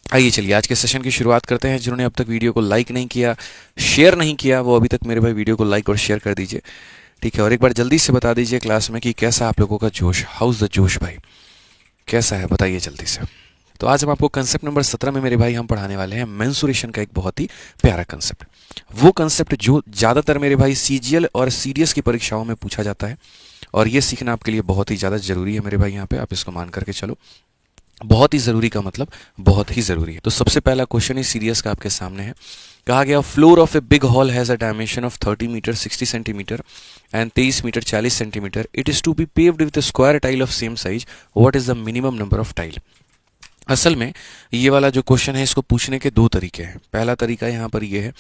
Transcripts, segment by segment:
आइए चलिए आज के सेशन की शुरुआत करते हैं। जिन्होंने अब तक वीडियो को लाइक नहीं किया, शेयर नहीं किया, वो अभी तक मेरे भाई वीडियो को लाइक और शेयर कर दीजिए, ठीक है। और एक बार जल्दी से बता दीजिए क्लास में कि कैसा आप लोगों का जोश, हाउस द जोश भाई, कैसा है बताइए जल्दी से। तो आज हम आपको कंसेप्ट नंबर 17 में मेरे भाई हम पढ़ाने वाले हैं मेंसुरेशन का एक बहुत ही प्यारा कंसेप्ट। वो कंसेप्ट जो ज़्यादातर मेरे भाई सीजीएल और सीडीएस की परीक्षाओं में पूछा जाता है, और ये सीखना आपके लिए बहुत ही ज़्यादा ज़रूरी है मेरे भाई। यहाँ पे आप इसको मान करके चलो, बहुत ही ज़रूरी का मतलब बहुत ही ज़रूरी है। तो सबसे पहला क्वेश्चन ही सीरियस का आपके सामने है। कहा गया floor of a big hall has a dimension of 30 metre 60 centimetre and 23 metre 40 centimetre. It is to be paved with square tile of same size. What is the minimum number of tile. असल में ये वाला जो question है इसको पूछने के दो तरीके हैं। पहला तरीका यहाँ पर ये है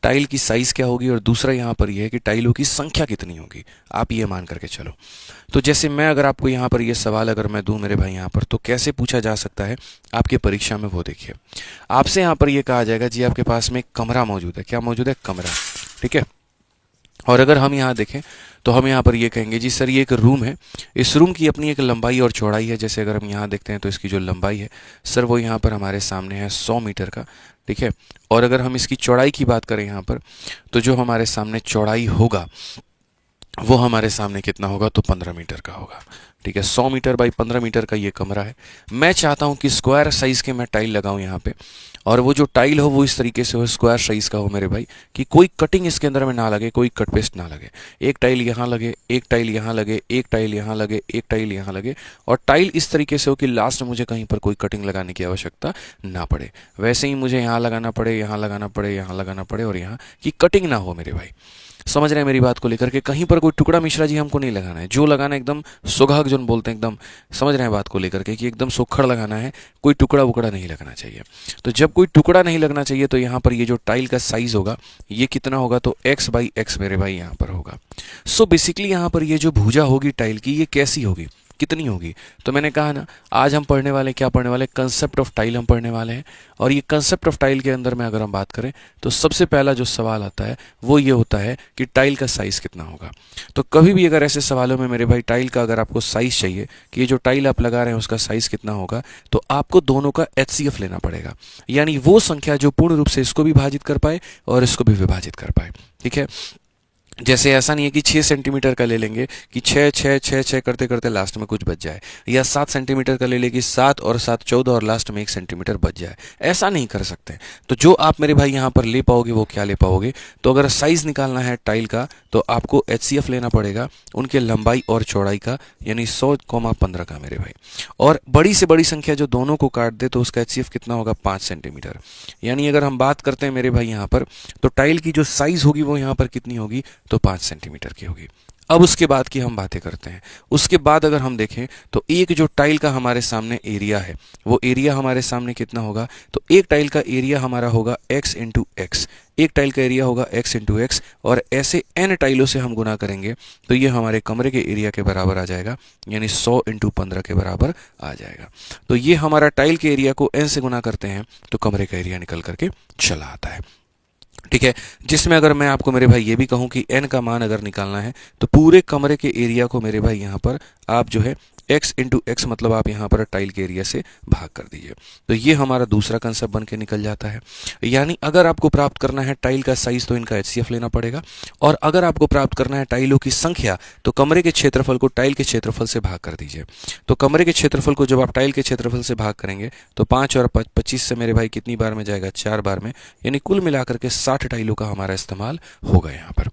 टाइल की साइज़ क्या होगी, और दूसरा यहाँ पर ये है कि टाइलों की संख्या कितनी होगी। आप ये मान करके चलो। तो जैसे मैं अगर आपको यहाँ पर ये सवाल अगर मैं दूं मेरे भाई यहाँ पर, तो कैसे पूछा जा सकता है आपके परीक्षा में, वो देखिए। आपसे यहाँ पर ये कहा जाएगा जी आपके पास में एक कमरा मौजूद है। क्या मौजूद है? कमरा, ठीक है। और अगर हम यहाँ देखें तो हम यहाँ पर ये कहेंगे जी सर ये एक रूम है, इस रूम की अपनी एक लंबाई और चौड़ाई है। जैसे अगर हम यहाँ देखते हैं तो इसकी जो लंबाई है सर वो यहाँ पर हमारे सामने है 100 मीटर का, ठीक है। और अगर हम इसकी चौड़ाई की बात करें यहाँ पर, तो जो हमारे सामने चौड़ाई होगा वो हमारे सामने कितना होगा, तो 15 मीटर का होगा, ठीक है। 100 मीटर बाई 15 मीटर का ये कमरा है। मैं चाहता हूँ कि स्क्वायर साइज़ के मैं टाइल लगाऊँ यहाँ पे, और वो जो टाइल हो वो इस तरीके से हो, स्क्वायर साइज़ का हो मेरे भाई, कि कोई कटिंग इसके अंदर में ना लगे, कोई कट पेस्ट ना लगे। एक टाइल यहाँ लगे, एक टाइल यहाँ लगे, एक टाइल यहाँ लगे, एक टाइल यहाँ लगे, और टाइल इस तरीके से हो कि लास्ट में मुझे कहीं पर कोई कटिंग लगाने की आवश्यकता ना पड़े। वैसे ही मुझे यहाँ लगाना पड़े, यहाँ लगाना पड़े, यहाँ लगाना पड़े, और यहाँ की कटिंग ना हो मेरे भाई। समझ रहे हैं मेरी बात को लेकर के? कहीं पर कोई टुकड़ा मिश्रा जी हमको नहीं लगाना है। जो लगाना है एकदम सुगहग जो बोलते हैं, एकदम समझ रहे हैं बात को लेकर के, कि एकदम सोखड़ लगाना है, कोई टुकड़ा वुकड़ा नहीं लगना चाहिए। तो जब कोई टुकड़ा नहीं लगना चाहिए तो यहाँ पर ये जो टाइल का साइज होगा ये कितना होगा, तो x बाई एक्स मेरे भाई यहाँ पर होगा। सो बेसिकली यहाँ पर ये जो भुजा होगी टाइल की ये कैसी होगी, कितनी होगी। तो मैंने कहा ना आज हम पढ़ने वाले क्या पढ़ने वाले, कंसेप्ट ऑफ टाइल हम पढ़ने वाले हैं। और ये कंसेप्ट ऑफ टाइल के अंदर में अगर हम बात करें तो सबसे पहला जो सवाल आता है वो ये होता है कि टाइल का साइज़ कितना होगा। तो कभी भी अगर ऐसे सवालों में मेरे भाई टाइल का अगर आपको साइज़ चाहिए कि ये जो टाइल आप लगा रहे हैं उसका साइज़ कितना होगा, तो आपको दोनों का HCF लेना पड़ेगा, यानी वो संख्या जो पूर्ण रूप से इसको भी विभाजित कर पाए और इसको भी विभाजित कर पाए, ठीक है। जैसे ऐसा नहीं है कि 6 सेंटीमीटर का ले लेंगे कि 6 6 6 6 करते करते लास्ट में कुछ बच जाए, या 7 सेंटीमीटर का ले लेंगे 7 और 7 14 और लास्ट में 1 सेंटीमीटर बच जाए। ऐसा नहीं कर सकते। तो जो आप मेरे भाई यहाँ पर ले पाओगे वो क्या ले पाओगे, तो अगर साइज़ निकालना है टाइल का तो आपको HCF लेना पड़ेगा उनके लंबाई और चौड़ाई का, यानी 100,15 का मेरे भाई। और बड़ी से बड़ी संख्या जो दोनों को काट दे तो उसका HCF कितना होगा, 5 सेंटीमीटर। यानी अगर हम बात करते हैं मेरे भाई यहाँ पर, तो टाइल की जो साइज़ होगी वो यहाँ पर कितनी होगी, तो 5 सेंटीमीटर की होगी। अब उसके बाद की हम बातें करते हैं। उसके बाद अगर हम देखें तो एक जो टाइल का हमारे सामने एरिया है वो एरिया हमारे सामने कितना होगा, तो एक टाइल का एरिया हमारा होगा x इंटू एक्स। एक टाइल का एरिया होगा x इंटू एक्स, और ऐसे n टाइलों से हम गुना करेंगे तो ये हमारे कमरे के एरिया के बराबर आ जाएगा, यानी 100 इंटू 15 के बराबर आ जाएगा। तो ये हमारा टाइल के एरिया को n से गुना करते हैं तो कमरे का एरिया निकल करके चला आता है, ठीक है। जिसमें अगर मैं आपको मेरे भाई ये भी कहूं कि n का मान अगर निकालना है तो पूरे कमरे के एरिया को मेरे भाई यहाँ पर आप जो है x इंटू एक्स मतलब आप यहाँ पर टाइल के एरिया से भाग कर दीजिए। तो ये हमारा दूसरा कंसेप्ट बन के निकल जाता है। यानी अगर आपको प्राप्त करना है टाइल का साइज तो इनका HCF लेना पड़ेगा, और अगर आपको प्राप्त करना है टाइलों की संख्या तो कमरे के क्षेत्रफल को टाइल के क्षेत्रफल से भाग कर दीजिए। तो कमरे के क्षेत्रफल को जब आप टाइल के क्षेत्रफल से भाग करेंगे तो 5 और 25 से मेरे भाई कितनी बार में जाएगा, 4 बार में, यानी कुल मिलाकर के 60 टाइलों का हमारा इस्तेमाल होगा यहाँ पर।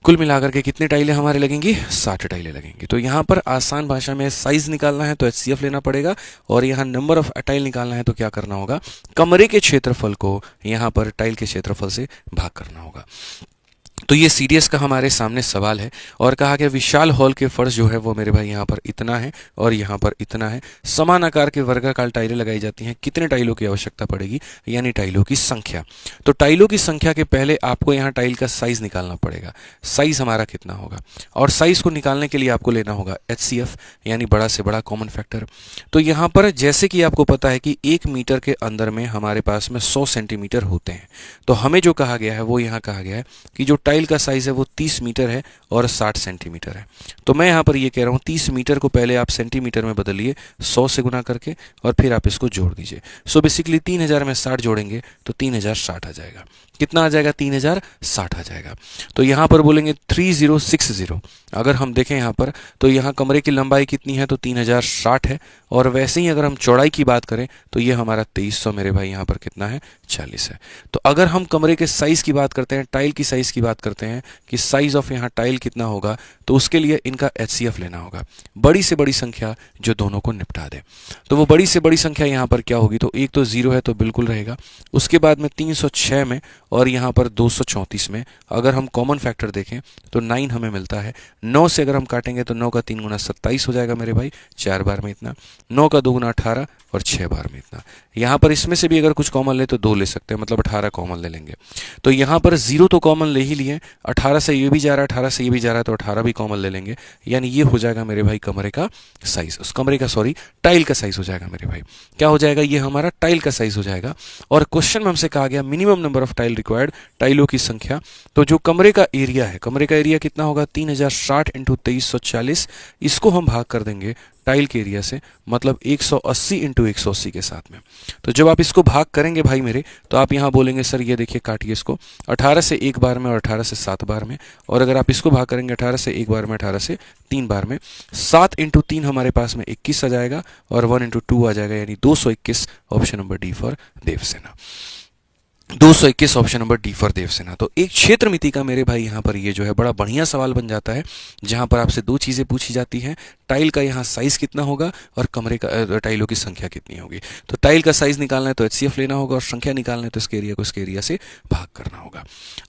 कुल मिलाकर के कितनी टाइलें हमारे लगेंगी, 60 टाइलें लगेंगी। तो यहाँ पर आसान भाषा में साइज निकालना है तो HCF लेना पड़ेगा, और यहाँ नंबर ऑफ टाइल निकालना है तो क्या करना होगा, कमरे के क्षेत्रफल को यहाँ पर टाइल के क्षेत्रफल से भाग करना होगा। तो ये सीडीएस का हमारे सामने सवाल है, और कहा गया विशाल हॉल के फर्श जो है वो मेरे भाई यहाँ पर इतना है और यहाँ पर इतना है। समान आकार के वर्गाकार टाइलें लगाई जाती हैं, कितने टाइलों की आवश्यकता पड़ेगी, यानी टाइलों की संख्या। तो टाइलों की संख्या के पहले आपको यहाँ टाइल का साइज निकालना पड़ेगा, साइज हमारा कितना होगा, और साइज को निकालने के लिए आपको लेना होगा HCF, यानी बड़ा से बड़ा कॉमन फैक्टर। तो यहाँ पर जैसे कि आपको पता है कि 1 मीटर के अंदर में हमारे पास में 100 सेंटीमीटर होते हैं, तो हमें जो कहा गया है वो यहाँ कहा गया है कि जो टाइल का साइज है वो 30 मीटर है और 60 सेंटीमीटर है। तो मैं यहाँ पर ये कह रहा हूँ 30 मीटर को पहले आप सेंटीमीटर में बदलिए 100 से गुना करके और फिर आप इसको जोड़ दीजिए। सो बेसिकली 3000 में 60 जोड़ेंगे तो 3060 आ जाएगा। कितना आ जाएगा? 3060 आ जाएगा। तो यहाँ पर बोलेंगे 3060। अगर हम देखें यहाँ पर तो यहाँ कमरे की लंबाई कितनी है? तो 3060 है। और वैसे ही अगर हम चौड़ाई की बात करें तो ये हमारा 2300 मेरे भाई यहाँ पर कितना है? 40 है। तो अगर हम कमरे के साइज़ की बात करते हैं, टाइल की साइज़ की बात करते हैं कि साइज़ ऑफ यहाँ टाइल कितना होगा, तो उसके लिए इनका HCF लेना होगा, बड़ी से बड़ी संख्या जो दोनों को निपटा दे। तो वो बड़ी से बड़ी संख्या यहाँ पर क्या होगी? तो एक तो 0 है तो बिल्कुल रहेगा। उसके बाद में 306 में और यहाँ पर 234 में अगर हम कॉमन फैक्टर देखें तो 9 हमें मिलता है। 9 से अगर हम काटेंगे तो 9 का 3 गुना 27 हो जाएगा मेरे भाई, 4 बार में इतना। 9 का 2 गुना 18 और 6 बार में इतना। यहाँ पर इसमें से भी अगर कुछ कॉमन ले तो 2 ले सकते हैं, मतलब 18 कॉमन ले लेंगे। तो यहाँ पर 0 तो कॉमन ले ही लिए, 18 से ये भी जा रहा है, 18 से ये भी जा रहा है, तो 18 भी कॉमन ले लेंगे। यानी ये हो जाएगा मेरे भाई कमरे का साइज, उस कमरे का सॉरी टाइल का साइज हो जाएगा मेरे भाई। क्या हो जाएगा? ये हमारा टाइल का साइज हो जाएगा। और क्वेश्चन में हमसे कहा गया minimum number of tile required, टाइलों की संख्या। तो जो कमरे का एरिया है, कमरे का एरिया कितना होगा? 3060 इंटू 2340। इसको हम भाग कर देंगे टाइल के एरिया से, मतलब 180 इंटू 180 के साथ में। तो जब आप इसको भाग करेंगे भाई मेरे, तो आप यहाँ बोलेंगे सर ये देखिए काटिए इसको 18 से 1 बार में और 18 से 7 बार में। और अगर आप इसको भाग करेंगे 18 से 1 बार में, 18 से 3 बार में, 7 इंटू 3 हमारे पास में 21 आ जाएगा और 1 इंटू 2 आ जाएगा, यानी 221। Option number D for Devsena. 221 option number D for Devsena. तो एक क्षेत्र मिति का मेरे भाई यहाँ पर ये जो है बड़ा बढ़िया सवाल बन जाता है, जहाँ पर आपसे दो चीज़ें पूछी जाती हैं, टाइल का यहाँ साइज कितना होगा और कमरे का टाइलों की संख्या कितनी होगी। तो टाइल का साइज निकालना है तो HCF लेना होगा और संख्या निकालना है तो इसके एरिया को इसके एरिया से भाग करना होगा।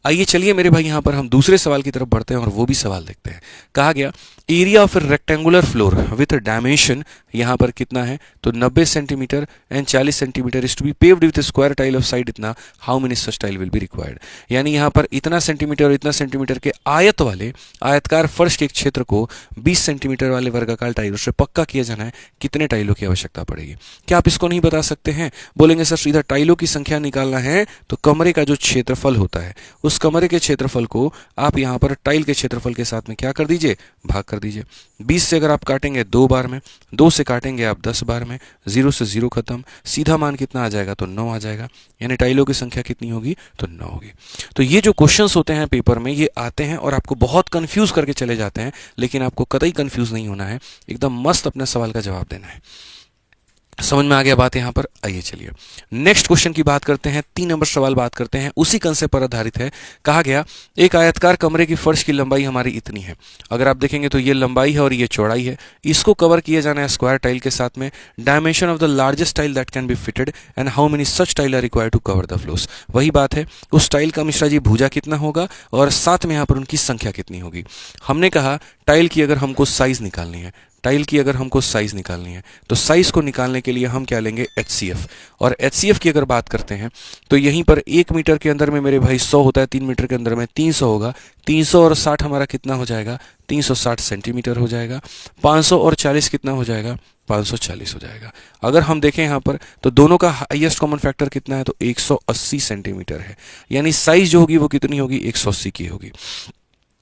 आइए चलिए मेरे भाई यहाँ पर हम दूसरे सवाल की तरफ बढ़ते हैं और वो भी सवाल देखते हैं। कहा गया area of a rectangular floor with dimension यहाँ पर कितना है? तो 90 centimetre and 40 centimetre is to be paved with square tile of side इतना, how many such tile will be required. यानी यहाँ पर इतना सेंटीमीटर और इतना सेंटीमीटर के आयत वाले आयतकार फर्श के क्षेत्र को 20 सेंटीमीटर वाले वर्गाकार टाइलों से पक्का किया जाना है, कितने टाइलों की आवश्यकता पड़ेगी? क्या आप इसको नहीं बता सकते हैं? बोलेंगे सर सीधा टाइलों की संख्या निकालना है तो कमरे का जो क्षेत्रफल होता है उस कमरे के क्षेत्रफल को आप यहाँ पर टाइल के क्षेत्रफल के साथ में क्या कर दीजिए? भाग कर दीजिए। 20 से अगर आप काटेंगे 2 बार में, 2 से काटेंगे आप 10 बार में, 0 से 0 खत्म, सीधा मान कितना आ जाएगा? तो 9 आ जाएगा। यानी टाइलों की संख्या कितनी होगी? तो 9 होगी। तो ये जो क्वेश्चंस होते हैं पेपर में ये आते हैं और आपको बहुत कंफ्यूज करके चले जाते हैं, लेकिन आपको कतई कंफ्यूज नहीं होना है, एकदम मस्त अपने सवाल का जवाब देना है। समझ में आ गया बात यहाँ पर? आइए चलिए नेक्स्ट क्वेश्चन की बात करते हैं। 3 नंबर सवाल बात करते हैं, उसी कंसेप्ट पर आधारित है। कहा गया एक आयताकार कमरे की फर्श की लंबाई हमारी इतनी है। अगर आप देखेंगे तो ये लंबाई है और ये चौड़ाई है। इसको कवर किया जाना है स्क्वायर टाइल के साथ में। Dimension of the largest tile that can be fitted and how many such tile are required to cover the floors. वही बात है, उस टाइल का मिश्रा जी भुजा कितना होगा और साथ में यहाँ पर उनकी संख्या कितनी होगी। हमने कहा टाइल की अगर हमको साइज निकालनी है, टाइल की अगर हमको साइज निकालनी है तो साइज को निकालने के लिए हम क्या लेंगे? HCF। और HCF की अगर बात करते हैं तो यहीं पर 1 मीटर के अंदर में मेरे भाई 100 होता है, 3 मीटर के अंदर में 300 होगा। 300 और 60 हमारा कितना हो जाएगा? 360 सेंटीमीटर हो जाएगा। 500 और 40 कितना हो जाएगा? 540 हो जाएगा। अगर हम देखें यहाँ पर तो दोनों का हाईएस्ट कॉमन फैक्टर कितना है? तो 180 सेंटीमीटर है। यानी साइज जो होगी वो कितनी होगी? 180 की होगी।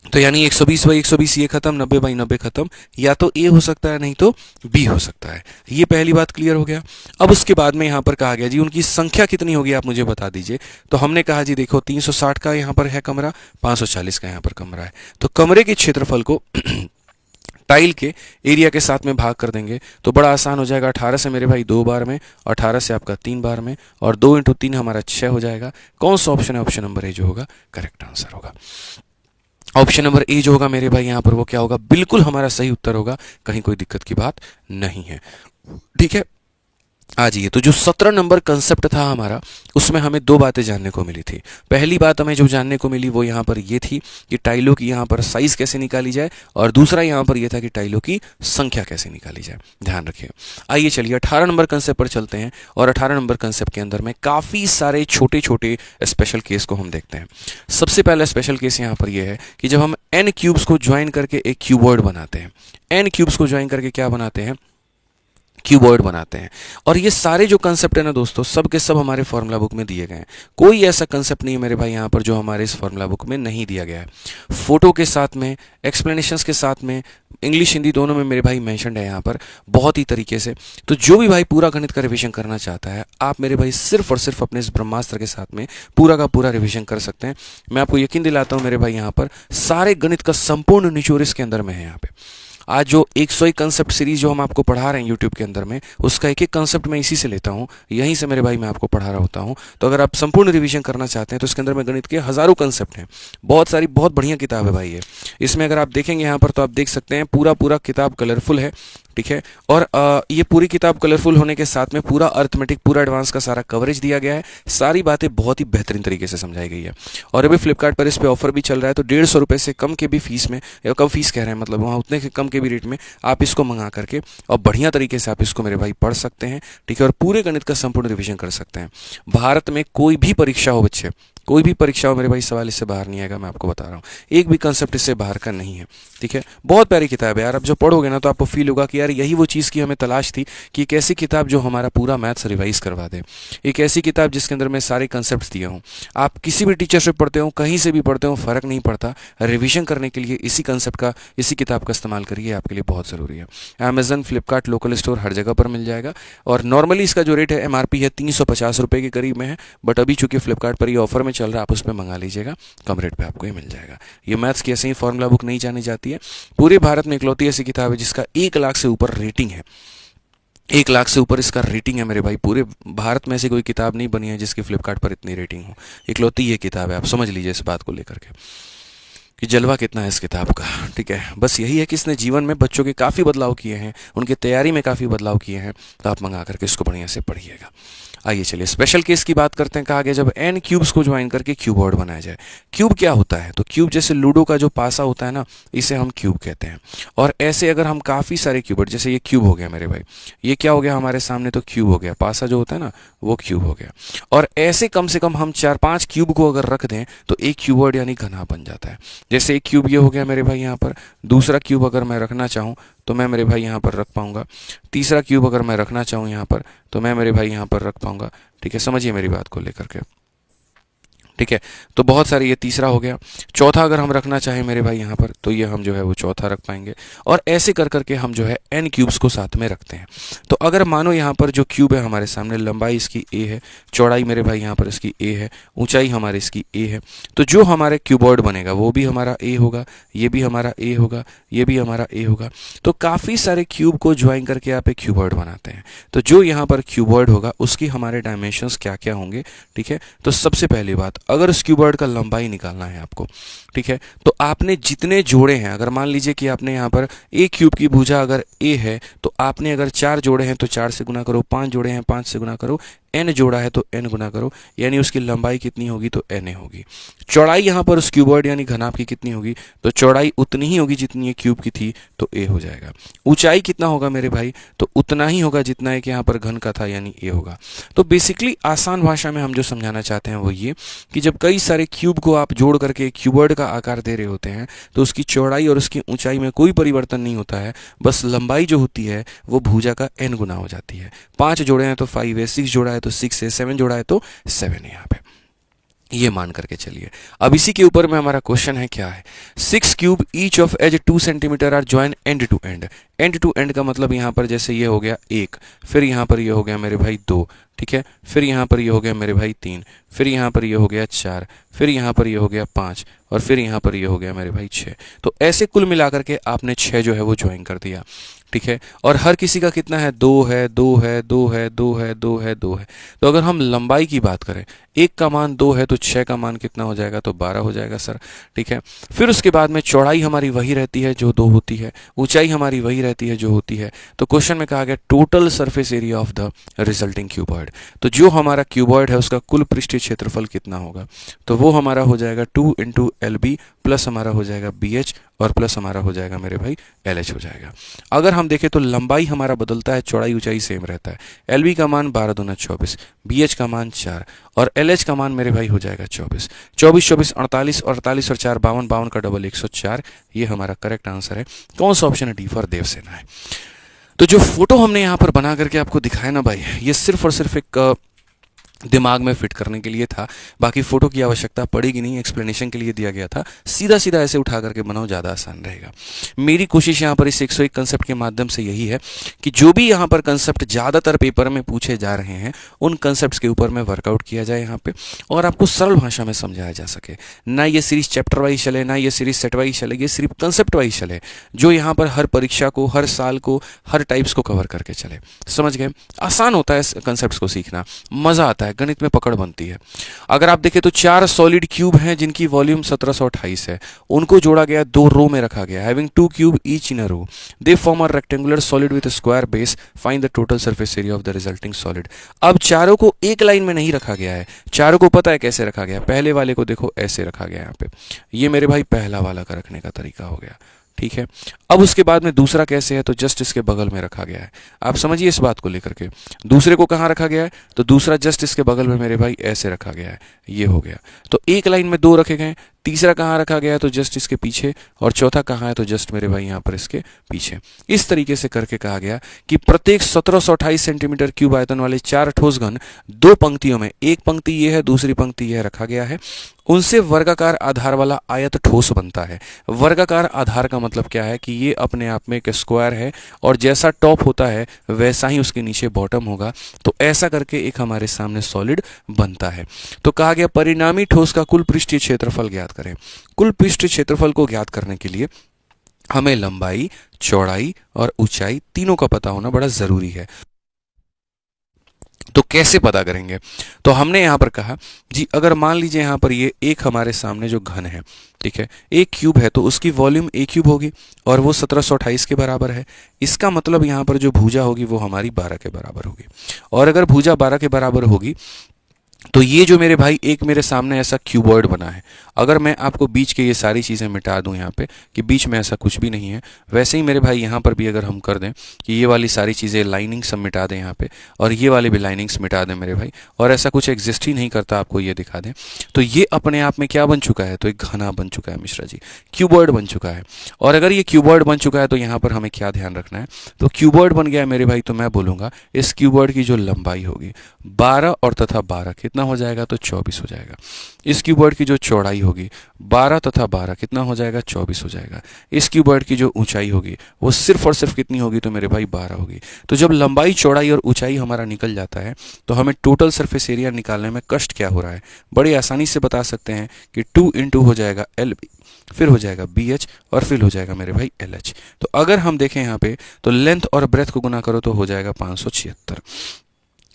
तो यानी 120 बाई 120 ये खत्म, 90 बाई 90 खत्म। या तो ए हो सकता है नहीं तो बी हो सकता है। ये पहली बात क्लियर हो गया। अब उसके बाद में यहाँ पर कहा गया जी उनकी संख्या कितनी होगी आप मुझे बता दीजिए। तो हमने कहा जी देखो 360 का यहाँ पर है कमरा, 540 का यहाँ पर कमरा है। तो कमरे के क्षेत्रफल को टाइल के एरिया के साथ में भाग कर देंगे तो बड़ा आसान हो जाएगा। 18 से मेरे भाई 2 बार में, 18 से आपका 3 बार में और 2 इंटू 3 हमारा 6 हो जाएगा। कौन सा ऑप्शन है? ऑप्शन नंबर ए जो होगा करेक्ट आंसर होगा। ऑप्शन नंबर ए जो होगा मेरे भाई यहाँ पर वो क्या होगा? बिल्कुल हमारा सही उत्तर होगा, कहीं कोई दिक्कत की बात नहीं है। ठीक है, आ जाइए। तो जो 17 नंबर कंसेप्ट था हमारा उसमें हमें 2 बातें जानने को मिली थी। पहली बात हमें जो जानने को मिली वो यहाँ पर ये थी कि टाइलों की यहाँ पर साइज कैसे निकाली जाए, और दूसरा यहाँ पर ये था कि टाइलों की संख्या कैसे निकाली जाए। ध्यान रखिए। आइए चलिए 18 नंबर कंसेप्ट पर चलते हैं और 18 नंबर कंसेप्ट के अंदर में काफ़ी सारे छोटे छोटे स्पेशल केस को हम देखते हैं। सबसे पहला स्पेशल केस यहाँ पर यह है कि जब हम n क्यूब्स को ज्वाइन करके एक क्यूबॉइड बनाते हैं। n क्यूब्स को ज्वाइन करके क्या बनाते हैं? क्यूबॉइड बनाते हैं। और ये सारे जो कंसेप्ट है ना दोस्तों, सब के सब हमारे फॉर्मूला बुक में दिए गए हैं। कोई ऐसा कंसेप्ट नहीं है मेरे भाई यहाँ पर जो हमारे इस फॉर्मूला बुक में नहीं दिया गया है। फोटो के साथ में, एक्सप्लेनेशंस के साथ में, इंग्लिश हिंदी दोनों में मेरे भाई मेंशन्ड है यहाँ पर बहुत ही तरीके से। तो जो भी भाई पूरा गणित का रिवीजन करना चाहता है, आप मेरे भाई सिर्फ और सिर्फ अपने इस ब्रह्मास्त्र के साथ में पूरा का पूरा रिवीजन कर सकते हैं। मैं आपको यकीन दिलाता हूँ मेरे भाई, यहाँ पर सारे गणित का संपूर्ण निचोड़ इसके अंदर में है। यहाँ पे आज जो 101 कंसेप्ट सीरीज जो हम आपको पढ़ा रहे हैं यूट्यूब के अंदर में, उसका एक एक कंसेप्ट मैं इसी से लेता हूँ, यहीं से मेरे भाई मैं आपको पढ़ा रहा होता हूँ। तो अगर आप संपूर्ण रिवीजन करना चाहते हैं तो इसके अंदर में गणित के हजारों कंसेप्ट हैं। बहुत सारी बहुत बढ़िया किताब है भाई ये। इसमें अगर आप देखेंगे यहाँ पर तो आप देख सकते हैं पूरा पूरा किताब कलरफुल है, ठीक है। और ये पूरी किताब कलरफुल होने के साथ में पूरा अर्थमेटिक, पूरा एडवांस का सारा कवरेज दिया गया है। सारी बातें बहुत ही बेहतरीन तरीके से समझाई गई है। और अभी फ्लिपकार्ट पर इस पे ऑफर भी चल रहा है, तो 150 रुपये से कम के भी फीस में, या कम फीस कह रहे हैं मतलब वहाँ उतने के कम के भी रेट में आप इसको मंगा करके और बढ़िया तरीके से आप इसको मेरे भाई पढ़ सकते हैं, ठीक है। और पूरे गणित का संपूर्ण रिवीजन कर सकते हैं। भारत में कोई भी परीक्षा हो बच्चे, कोई भी परीक्षा हो मेरे भाई, सवाल इससे बाहर नहीं आएगा, मैं आपको बता रहा हूँ। एक भी कंसेप्ट इससे बाहर का नहीं है, ठीक है। बहुत प्यारी किताब है यार। अब जब पढ़ोगे ना तो आपको फील होगा कि यार यही वो चीज़ की हमें तलाश थी, कि एक ऐसी किताब जो हमारा पूरा मैथ्स रिवाइज करवा दे, एक ऐसी किताब जिसके अंदर मैं सारे कंसेप्ट दिए हों। आप किसी भी टीचर से पढ़ते हो, कहीं से भी पढ़ते हो, फर्क नहीं पड़ता। रिविजन करने के लिए इसी कंसेप्ट का, इसी किताब का इस्तेमाल करिए, आपके लिए बहुत ज़रूरी है। अमेजन, फ्लिपकार्ट, लोकल स्टोर हर जगह पर मिल जाएगा। और नॉर्मली इसका जो रेट है MRP है 350 रुपये के करीब में है, बट अभी चूंकि फ्लिपकार्ट पर ये ऑफर में चल रहा है, आप उस पर मंगा लीजिएगा, कम रेट पे आपको ये मिल जाएगा। ये मैथ्स की ऐसे ही फॉर्मूला बुक नहीं जानी जाती है। पूरे भारत में इकलौती ऐसी किताब है जिसका 1 लाख से ऊपर रेटिंग है। 1 लाख से ऊपर इसका रेटिंग है मेरे भाई। पूरे भारत में ऐसी कोई किताब नहीं बनी है जिसकी फ्लिपकार्ट पर इतनी रेटिंग हो। इकलौती ये किताब है, आप समझ लीजिए इस बात को लेकर के कि जलवा कितना है इस किताब का, ठीक है। बस यही है कि इसने जीवन में बच्चों के काफ़ी बदलाव किए हैं, उनकी तैयारी में काफ़ी बदलाव किए हैं। तो आप मंगा करके इसको बढ़िया से पढ़िएगा। आइए चलिए स्पेशल केस की बात करते हैं। कहा गया जब n क्यूब्स को ज्वाइन करके क्यूबॉइड बनाया जाए। क्यूब क्या होता है? तो क्यूब जैसे लूडो का जो पासा होता है ना, इसे हम क्यूब कहते हैं। और ऐसे अगर हम काफ़ी सारे क्यूबॉइड, जैसे ये क्यूब हो गया मेरे भाई, ये क्या हो गया हमारे सामने, तो क्यूब हो गया। पासा जो होता है ना वो क्यूब हो गया। और ऐसे कम से कम हम 4-5 क्यूब को अगर रख दें तो एक क्यूबॉइड यानी घना बन जाता है। जैसे एक क्यूब ये हो गया मेरे भाई यहाँ पर, दूसरा क्यूब अगर मैं रखना चाहूँ तो मैं मेरे भाई यहाँ पर रख पाऊंगा, तीसरा क्यूब अगर मैं रखना चाहूँ यहाँ पर तो मैं मेरे भाई यहाँ पर रख पाऊंगा, ठीक है। समझिए मेरी बात को लेकर के, ठीक है। तो बहुत सारे, ये तीसरा हो गया। चौथा अगर हम रखना चाहें मेरे भाई यहाँ पर तो ये हम जो है वो चौथा रख पाएंगे। और ऐसे कर करके हम जो है n क्यूब्स को साथ में रखते हैं। तो अगर मानो यहाँ पर जो क्यूब है हमारे सामने, लंबाई इसकी a है, चौड़ाई मेरे भाई यहाँ पर इसकी a है, ऊंचाई हमारी इसकी a है, तो जो हमारे क्यूबॉइड बनेगा वो भी हमारा a होगा, ये भी हमारा a होगा, ये भी हमारा a होगा। तो काफ़ी सारे क्यूब को ज्वाइन करके आप एक क्यूबॉइड बनाते हैं। तो जो यहाँ पर क्यूबॉइड होगा उसकी हमारे डायमेंशंस क्या क्या होंगे, ठीक है। तो सबसे पहली बात, अगर उस क्यूबॉइड का लंबाई निकालना है आपको, ठीक है, तो आपने जितने जोड़े हैं, अगर मान लीजिए कि आपने यहाँ पर एक क्यूब की भुजा अगर a है तो आपने अगर 4 जोड़े हैं तो 4 से गुना करो, 5 जोड़े हैं 5 से गुना करो, n जोड़ा है तो n गुना करो, यानी उसकी लंबाई कितनी होगी तो na होगी। चौड़ाई यहाँ पर उस क्यूबॉइड यानी घनाभ की कितनी होगी, तो चौड़ाई उतनी ही होगी जितनी ये क्यूब की थी, तो a हो जाएगा। ऊंचाई कितना होगा मेरे भाई, तो उतना ही होगा जितना एक यहाँ पर घन का था, यानी a होगा। तो बेसिकली आसान भाषा में हम जो समझाना चाहते हैं वो ये कि जब कई सारे क्यूब को आप जोड़ करके क्यूबॉइड का आकार दे रहे होते हैं तो उसकी चौड़ाई और उसकी ऊंचाई में कोई परिवर्तन नहीं होता है, बस लंबाई जो होती है वो भुजा का n गुना हो जाती है। 5 जोड़े हैं तो 5 है, 6 जोड़ा है तो 6 है, 7 जोड़ा है तो 7 है। यहाँ पे ये मान करके चलिए। अब इसी के ऊपर में हमारा क्वेश्चन है, क्या है, 6 cube each of edge 2 centimetre are join end to end. End to end का मतलब यहाँ पर जैसे ये हो गया 1, फिर यहाँ पर ये हो गया मेरे भाई 2, ठीक है, फिर यहाँ पर ये हो गया मेरे भाई 3, फिर यहाँ पर ये हो गया 4, फिर यहाँ पर ये हो गया 5, और फिर यहाँ पर ये हो गया मेरे भाई 6। तो ऐसे कुल मिलाकर के आपने 6 जो है वो ज्वाइन कर दिया, ठीक है। और हर किसी का कितना है, 2 है, 2 है, 2 है, 2 है, 2 है, 2 है। तो अगर हम लंबाई की बात करें, 1 का मान 2 है तो 6 का मान कितना हो जाएगा, तो 12 हो जाएगा सर, ठीक है। फिर उसके बाद में चौड़ाई हमारी वही रहती है जो 2 होती है, ऊंचाई हमारी वही रहती है जो होती है। तो क्वेश्चन में कहा गया total surface area of the resulting cuboid. तो जो हमारा क्यूबॉइड है उसका कुल पृष्ठीय क्षेत्रफल कितना होगा, तो वो हमारा हो जाएगा 2 × LB प्लस हमारा हो जाएगा BH और प्लस हमारा हो जाएगा मेरे भाई LH हो जाएगा। अगर हम देखें तो लंबाई हमारा बदलता है, चौड़ाई ऊंचाई सेम रहता है। LB का मान 12 दूना 24, BH का मान 4 और LH का मान मेरे भाई हो जाएगा 24। 24 24 48 और 48 और 4 52, 52 का डबल 104। ये हमारा करेक्ट आंसर है। कौन सा ऑप्शन है, डी फॉर देवसेना है। तो जो फोटो हमने यहाँ पर बना करके आपको दिखाया ना भाई, ये सिर्फ और सिर्फ एक दिमाग में फिट करने के लिए था। बाकी फोटो की आवश्यकता पड़ेगी नहीं, एक्सप्लेनेशन के लिए दिया गया था। सीधा सीधा ऐसे उठा करके बनाओ, ज़्यादा आसान रहेगा। मेरी कोशिश यहाँ पर इस 101 कंसेप्ट के माध्यम से यही है कि जो भी यहाँ पर कंसेप्ट ज़्यादातर पेपर में पूछे जा रहे हैं उन कंसेप्ट के ऊपर में वर्कआउट किया जाए यहाँ पे, और आपको सरल भाषा में समझाया जा सके। ना ये सीरीज चैप्टर वाइज चले, ना ये सीरीज सेट वाइज चले, ये सिर्फ कंसेप्ट वाइज चले, जो यहाँ पर हर परीक्षा को, हर साल को, हर टाइप्स को कवर करके चले। समझ गए? आसान होता है कंसेप्ट को सीखना, मज़ा आता है, गणित में पकड़ बनती है। अगर आप देखें तो 4 सॉलिड क्यूब हैं जिनकी वॉल्यूम 1728 है, उनको जोड़ा गया, 2 रो में रखा गया। Having 2 cube each in a row, they form a rectangular solid with square base, find the total surface area of the resulting solid. अब चारों को एक लाइन में नहीं रखा गया है, चारों को पता है कैसे रखा गया। पहले वाले को देखो ऐसे रखा गया यहाँ पे, ये मेरे भाई पहला वाला का रखने का तरीका हो गया, ठीक है। अब उसके बाद में दूसरा कैसे है, तो जस्ट इसके बगल में रखा गया है। आप समझिए इस बात को लेकर के, दूसरे को कहाँ रखा गया है, तो दूसरा जस्ट इसके बगल में मेरे भाई ऐसे रखा गया है, ये हो गया। तो एक लाइन में 2 रखे गए। तीसरा कहाँ रखा गया है, तो जस्ट इसके पीछे, और चौथा कहाँ है, तो जस्ट मेरे भाई यहाँ पर इसके पीछे। इस तरीके से करके कहा गया कि प्रत्येक 1728 सेंटीमीटर क्यूब आयतन वाले 4 ठोस घन 2 पंक्तियों में, एक पंक्ति ये है, दूसरी पंक्ति यह रखा गया है, उनसे वर्गाकार आधार वाला आयत ठोस बनता है। वर्गाकार आधार का मतलब क्या है कि ये अपने आप में एक स्क्वायर है, और जैसा टॉप होता है वैसा ही उसके नीचे बॉटम होगा। तो ऐसा करके एक हमारे सामने सॉलिड बनता है। तो कहा गया परिणामी ठोस का कुल पृष्ठीय क्षेत्रफल ज्ञात करें। कुल पृष्ठीय क्षेत्रफल को ज्ञात करने के लिए हमें लंबाई, चौड़ाई और ऊंचाई तीनों का पता होना बड़ा जरूरी है। तो कैसे पता करेंगे, तो हमने यहां पर कहा जी, अगर मान लीजिए यहां पर ये एक हमारे सामने जो घन है, ठीक है, एक क्यूब है, तो उसकी वॉल्यूम एक क्यूब होगी और वो 1728 के बराबर है। इसका मतलब यहां पर जो भुजा होगी वो हमारी 12 के बराबर होगी। और अगर भुजा 12 के बराबर होगी तो ये जो मेरे भाई एक मेरे सामने ऐसा क्यूबॉइड बना है, अगर मैं आपको बीच के ये सारी चीज़ें मिटा दूं यहाँ पे कि बीच में ऐसा कुछ भी नहीं है, वैसे ही मेरे भाई यहाँ पर भी अगर हम कर दें कि ये वाली सारी चीज़ें लाइनिंग सब मिटा दें यहाँ पे, और ये वाले भी लाइनिंग्स मिटा दें मेरे भाई, और ऐसा कुछ एग्जिस्ट ही नहीं करता, आपको ये दिखा दें, तो ये अपने आप में क्या बन चुका है, तो एक घना बन चुका है मिश्रा जी, क्यूबॉइड बन चुका है। और अगर ये क्यूबॉइड बन चुका है तो यहाँ पर हमें क्या ध्यान रखना है, तो क्यूबॉइड बन गया है मेरे भाई, तो मैं बोलूँगा इस क्यूबॉइड की जो लंबाई होगी 12 और तथा 12 कितना हो जाएगा, तो 24 हो जाएगा। इस क्यूबॉइड की जो चौड़ाई होगी 12 तथा 12 कितना हो जाएगा, 24 हो जाएगा। इस क्यूबॉइड की जो ऊंचाई होगी वो सिर्फ और सिर्फ कितनी होगी, तो मेरे भाई 12 होगी। तो जब लंबाई, चौड़ाई और ऊंचाई हमारा निकल जाता है तो हमें टोटल सरफेस एरिया निकालने में कष्ट क्या हो रहा है, बड़ी आसानी से बता सकते हैं कि 2 × हो जाएगा LB, फिर हो जाएगा BH, और फिर हो जाएगा मेरे भाई LH। तो अगर हम देखें यहाँ पे तो लेंथ और ब्रेथ को गुना करो तो हो जाएगा 576,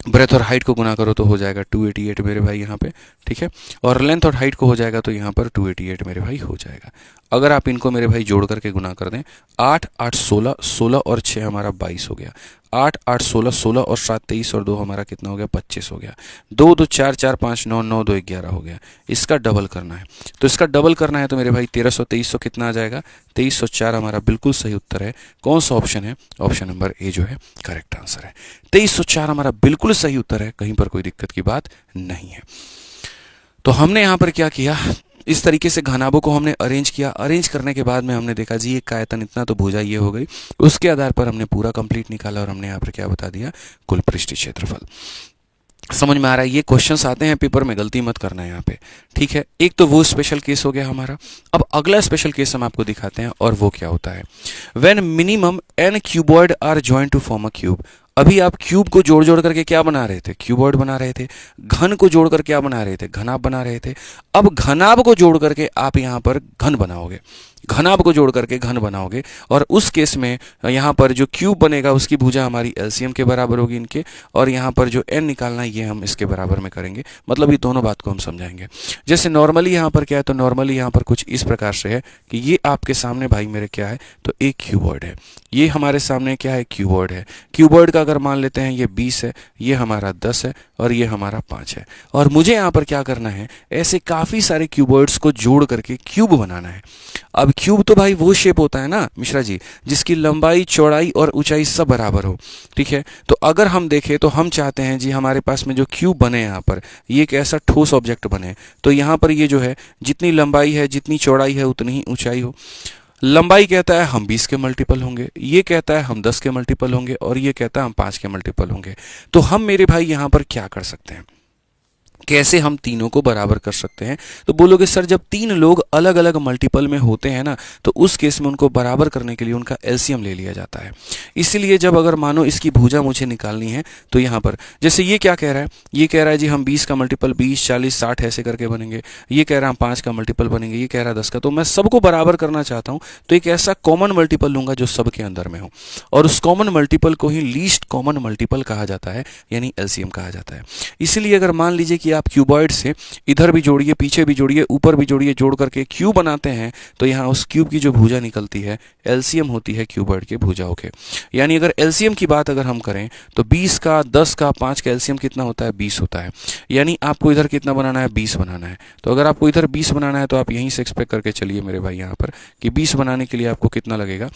ब्रेथ और हाइट को गुना करो तो हो जाएगा 288 मेरे भाई यहाँ पे, ठीक है, और लेंथ और हाइट को हो जाएगा तो यहाँ पर 288 मेरे भाई हो जाएगा। अगर आप इनको मेरे भाई जोड़ करके गुना कर दें, 8 8 16, 16 और 6 हमारा 22 हो गया, 8 8 16, 16 और 7 23 और 2 हमारा कितना हो गया, 25 हो गया, 2 2 4 4 5 9 9 2 11 हो गया। इसका डबल करना है, तो इसका डबल करना है तो मेरे भाई 1300 2300 कितना आ जाएगा, 2304 हमारा बिल्कुल सही उत्तर है। कौन सा ऑप्शन है, ऑप्शन नंबर ए जो है करेक्ट आंसर है। 2304 हमारा बिल्कुल सही उत्तर है, कहीं पर कोई दिक्कत की बात नहीं है। तो हमने यहाँ पर क्या किया, इस तरीके से घनाभों को हमने अरेंज किया। अरेंज करने के बाद में हमने देखा जी एक का आयतन इतना, तो भुजा ये हो गई। उसके आधार पर हमने पूरा कंप्लीट निकाला और हमने यहाँ पर क्या बता दिया, कुल पृष्ठीय क्षेत्रफल। समझ में आ रहा है, ये क्वेश्चंस आते हैं पेपर में, गलती मत करना है यहाँ पे, ठीक है। एक तो वो स्पेशल केस हो गया हमारा। अब अगला स्पेशल केस हम आपको दिखाते हैं, और वो क्या होता है, when minimum n cuboid are joint to form a cube. अभी आप क्यूब को जोड़ जोड़ करके क्या बना रहे थे, क्यूबॉइड बना रहे थे। घन को जोड़ करके क्या बना रहे थे, घनाभ बना रहे थे। अब घनाभ को जोड़ करके आप यहाँ पर घन बनाओगे, घनाभ को जोड़ करके घन बनाओगे, और उस केस में यहाँ पर जो क्यूब बनेगा उसकी भुजा हमारी LCM के बराबर होगी इनके, और यहाँ पर जो n निकालना है ये हम इसके बराबर में करेंगे। मतलब ये दोनों बात को हम समझाएंगे। जैसे नॉर्मली यहाँ पर क्या है, तो नॉर्मली यहाँ पर कुछ इस प्रकार से है कि ये आपके सामने भाई मेरे क्या है, तो एक क्यूबॉइड है, ये हमारे सामने क्या है, क्यूबॉइड है। क्यूबॉइड का अगर मान लेते हैं ये 20 है, ये हमारा 10 है, और ये हमारा 5 है। और मुझे यहाँ पर क्या करना है, ऐसे काफ़ी सारे क्यूबॉइड्स को जोड़ करके क्यूब बनाना है। अब क्यूब तो भाई वो शेप होता है ना मिश्रा जी, जिसकी लंबाई, चौड़ाई और ऊंचाई सब बराबर हो, ठीक है। तो अगर हम देखें तो हम चाहते हैं जी हमारे पास में जो क्यूब बने यहाँ पर, ये एक ऐसा ठोस ऑब्जेक्ट बने, तो यहाँ पर ये जो है जितनी लंबाई है, जितनी चौड़ाई है, उतनी ही ऊंचाई हो। लंबाई कहता है हम 20 के मल्टीपल होंगे, ये कहता है हम 10 के मल्टीपल होंगे, और ये कहता है हम 5 के मल्टीपल होंगे। तो हम मेरे भाई यहाँ पर क्या कर सकते हैं, कैसे हम तीनों को बराबर कर सकते हैं? तो बोलोगे सर जब तीन लोग अलग अलग मल्टीपल में होते हैं ना, तो उस केस में उनको बराबर करने के लिए उनका एलसीएम ले लिया जाता है। इसीलिए जब अगर मानो इसकी भुजा मुझे निकालनी है, तो यहाँ पर जैसे ये क्या कह रहा है, ये कह रहा है जी हम 20 का मल्टीपल 20 40 60 ऐसे करके बनेंगे, ये कह रहा है हम 5 का मल्टीपल बनेंगे, ये कह रहा है 10 का। तो मैं सबको बराबर करना चाहता हूँ, तो एक ऐसा कॉमन मल्टीपल लूंगा जो सबके अंदर में हो, और उस कॉमन मल्टीपल को ही लीस्ट कॉमन मल्टीपल कहा जाता है, यानी एलसीएम कहा जाता है। इसलिए अगर मान लीजिए कि आप क्यूबॉइड से इधर भी जोड़िए, पीछे भी जोड़िए, ऊपर भी जोड़िए, जोड़ करके क्यूब बनाते हैं, तो यहाँ उस क्यूब की जो भुजा निकलती है एलसीएम होती है क्यूबॉइड के भुजाओं के। यानी अगर एलसीएम की बात अगर हम करें तो 20 का 10 का 5 का एलसीएम कितना होता है, 20 होता है। यानी आपको इधर कितना बनाना है, 20 बनाना है। तो अगर आपको इधर 20 बनाना है तो आप यहीं से एक्सपेक्ट करके चलिए मेरे भाई यहाँ पर कि 20 बनाने के लिए आपको कितना लगेगा।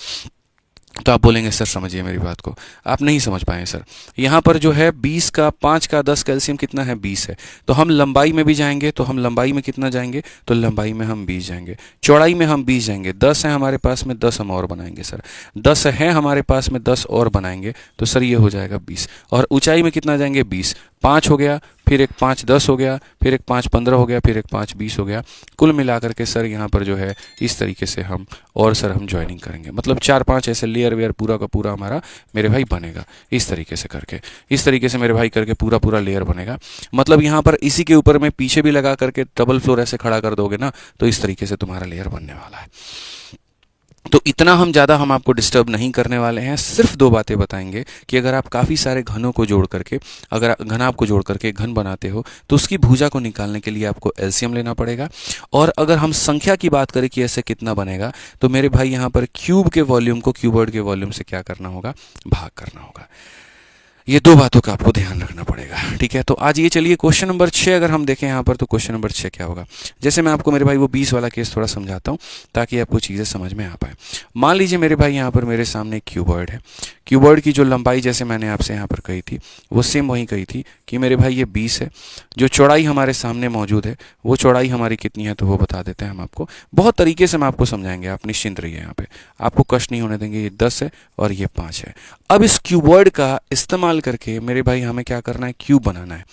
तो आप बोलेंगे सर समझिए मेरी बात को, आप नहीं समझ पाए सर। यहाँ पर जो है 20 का 5 का 10 का एलसीएम कितना है, 20 है। तो हम लंबाई में भी जाएंगे, तो हम लंबाई में कितना जाएंगे, तो लंबाई में हम 20 जाएंगे, चौड़ाई में हम 20 जाएंगे। 10 है हमारे पास में, 10 हम और बनाएंगे सर, 10 है हमारे पास में, 10 और बनाएंगे, तो सर ये हो जाएगा 20। और ऊंचाई में कितना जाएंगे, 20, 5 हो गया, फिर एक 5 10 हो गया, फिर एक 5 15 हो गया, फिर एक 5 20 हो गया। कुल मिलाकर के सर यहाँ पर जो है इस तरीके से हम और सर हम ज्वाइनिंग करेंगे, मतलब 4-5 ऐसे लेयर वेयर पूरा का पूरा हमारा मेरे भाई बनेगा। इस तरीके से करके, इस तरीके से मेरे भाई करके पूरा पूरा लेयर बनेगा। मतलब यहाँ पर इसी के ऊपर में पीछे भी लगा करके डबल फ्लोर ऐसे खड़ा कर दोगे ना, तो इस तरीके से तुम्हारा लेयर बनने वाला है। तो इतना हम ज़्यादा हम आपको डिस्टर्ब नहीं करने वाले हैं, सिर्फ 2 बातें बताएंगे कि अगर आप काफ़ी सारे घनों को जोड़ करके, अगर घनाभ को जोड़ करके घन बनाते हो, तो उसकी भुजा को निकालने के लिए आपको एलसीएम लेना पड़ेगा। और अगर हम संख्या की बात करें कि ऐसे कितना बनेगा, तो मेरे भाई यहाँ पर क्यूब के वॉल्यूम को क्यूबॉइड के वॉल्यूम से क्या करना होगा, भाग करना होगा। ये 2 बातों का आपको ध्यान रखना पड़ेगा, ठीक है। तो आज ये चलिए क्वेश्चन नंबर 6 अगर हम देखें यहाँ पर, तो क्वेश्चन नंबर 6 क्या होगा। जैसे मैं आपको मेरे भाई वो 20 वाला केस थोड़ा समझाता हूँ ताकि आपको चीज़ें समझ में आ पाए। मान लीजिए मेरे भाई यहाँ पर मेरे सामने क्यूबॉइड है, क्यूबॉइड की जो लंबाई जैसे मैंने आपसे यहाँ पर कही थी वो सेम वही कही थी कि मेरे भाई ये 20 है। जो चौड़ाई हमारे सामने मौजूद है वो चौड़ाई हमारी कितनी है, तो वो बता देते हैं हम आपको। बहुत तरीके से हम आपको समझाएंगे, आप निश्चिंत रहिए, यहाँ पे आपको कष्ट नहीं होने देंगे। ये 10 है और ये 5 है। अब इस क्यूबॉइड का इस्तेमाल करके मेरे भाई हमें क्या करना है, क्यूब बनाना है।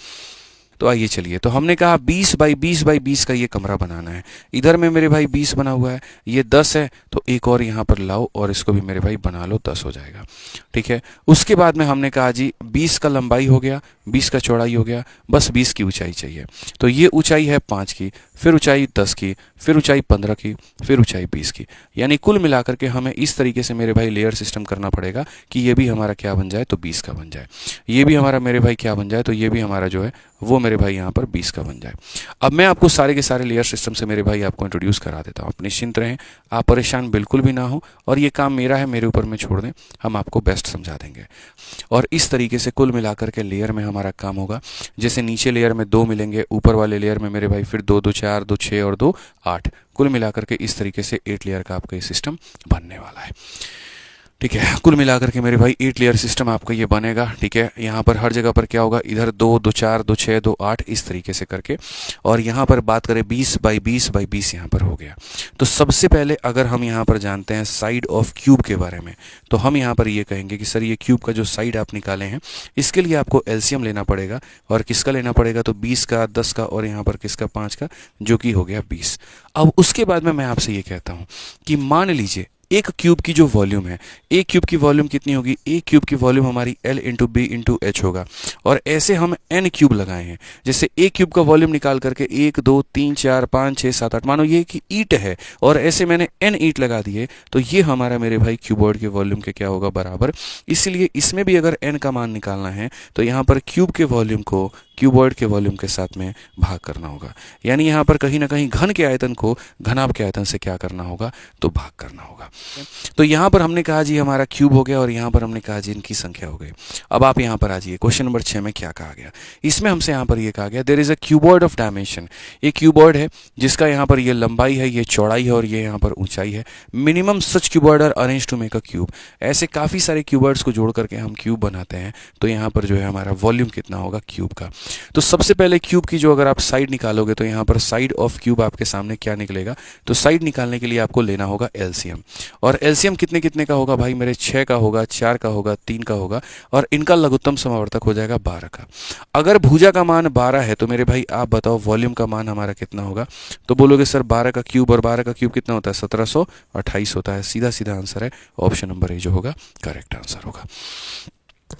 तो आइए चलिए, तो हमने कहा 20 बाई 20 बाई 20 का ये कमरा बनाना है। इधर में मेरे भाई 20 बना हुआ है, ये 10 है, तो एक और यहाँ पर लाओ और इसको भी मेरे भाई बना लो, 10 हो जाएगा, ठीक है। उसके बाद में हमने कहा जी 20 का लंबाई हो गया, 20 का चौड़ाई हो गया, बस 20 की ऊंचाई चाहिए। तो ये ऊंचाई है 5 की, फिर ऊंचाई 10 की, फिर ऊंचाई 15 की, फिर ऊंचाई 20 की। यानी कुल मिलाकर के हमें इस तरीके से मेरे भाई लेयर सिस्टम करना पड़ेगा कि ये भी हमारा क्या बन जाए, तो 20 का बन जाए। ये भी हमारा मेरे भाई क्या बन जाए, तो ये भी हमारा जो है वो मेरे भाई यहाँ पर 20 का बन जाए। अब मैं आपको सारे के सारे लेयर सिस्टम से मेरे भाई आपको इंट्रोड्यूस करा देता हूँ। आप निश्चिंत रहें, आप परेशान बिल्कुल भी ना हो, और ये काम मेरा है, मेरे ऊपर में छोड़ दें, हम आपको बेस्ट समझा देंगे। और इस तरीके से कुल मिलाकर के लेयर में हमारा काम होगा। जैसे नीचे लेयर में 2 मिलेंगे, ऊपर वाले लेयर में मेरे भाई फिर 2 2 4 2 6 और 2 8, कुल मिलाकर के इस तरीके से 8 लेयर का आपका ये सिस्टम बनने वाला है, ठीक है। कुल मिलाकर के मेरे भाई 8 लेयर सिस्टम आपका ये बनेगा, ठीक है। यहाँ पर हर जगह पर क्या होगा, इधर 2 2 4 2 6 2 8 इस तरीके से करके, और यहाँ पर बात करें 20 बाई 20 बाई 20 यहाँ पर हो गया। तो सबसे पहले अगर हम यहाँ पर जानते हैं साइड ऑफ क्यूब के बारे में, तो हम यहाँ पर ये कहेंगे कि सर ये क्यूब का जो साइड आप निकाले हैं, इसके लिए आपको एलसीएम लेना पड़ेगा। और किसका लेना पड़ेगा, तो 20 का, 10 का, और यहाँ पर किसका, 5 का, जो कि हो गया 20। अब उसके बाद में मैं आपसे ये कहता हूँ कि मान लीजिए एक क्यूब की जो वॉल्यूम है, एक क्यूब की वॉल्यूम कितनी होगी, एक क्यूब की वॉल्यूम हमारी L into B into H होगा। और ऐसे हम n क्यूब लगाए हैं। जैसे एक क्यूब का वॉल्यूम निकाल करके 1 2 3 4 5 6 7 8, मानो ये कि ईंट है और ऐसे मैंने n ईंट लगा दिए, तो ये हमारा मेरे भाई क्यूबॉइड के वॉल्यूम के क्या होगा, बराबर। इसलिए इसमें भी अगर n का मान निकालना है तो यहाँ पर क्यूब के वॉल्यूम को क्यूबॉइड के वॉल्यूम के साथ में भाग करना होगा। यानी यहाँ पर कहीं ना कहीं घन के आयतन को घनाभ के आयतन से क्या करना होगा, तो भाग करना होगा। तो यहाँ पर हमने कहा जी हमारा क्यूब हो गया, और यहाँ पर हमने कहा जी इनकी संख्या हो गई। अब आप यहाँ पर आ जाइए, क्वेश्चन नंबर 6 में क्या कहा गया। इसमें हमसे यहाँ पर ये कहा गया, there is a cuboid of dimension. एक क्यूबॉइड है जिसका यहाँ पर ये लंबाई है, ये चौड़ाई है, और ये यहाँ पर ऊंचाई है। Minimum such cuboid are arrange to make a cube. ऐसे काफ़ी सारे क्यूबॉइड्स को जोड़ करके हम क्यूब बनाते हैं। तो यहाँ पर जो है हमारा वॉल्यूम कितना होगा क्यूब का। तो सबसे पहले क्यूब की जो अगर आप साइड निकालोगे तो यहाँ पर साइड ऑफ क्यूब आपके सामने क्या निकलेगा, तो साइड निकालने के लिए आपको लेना होगा एलसीएम। और एलसीएम कितने कितने का होगा भाई मेरे, 6 का होगा, 4 का होगा, 3 का होगा, और इनका लघुत्तम समावर्तक हो जाएगा 12 का। अगर भुजा का मान 12 है तो मेरे भाई आप बताओ वॉल्यूम का मान हमारा कितना होगा, तो बोलोगे सर 12 का क्यूब, और 12 का क्यूब कितना होता है, 1728 होता है। सीधा सीधा आंसर है ऑप्शन नंबर ए जो होगा करेक्ट आंसर होगा।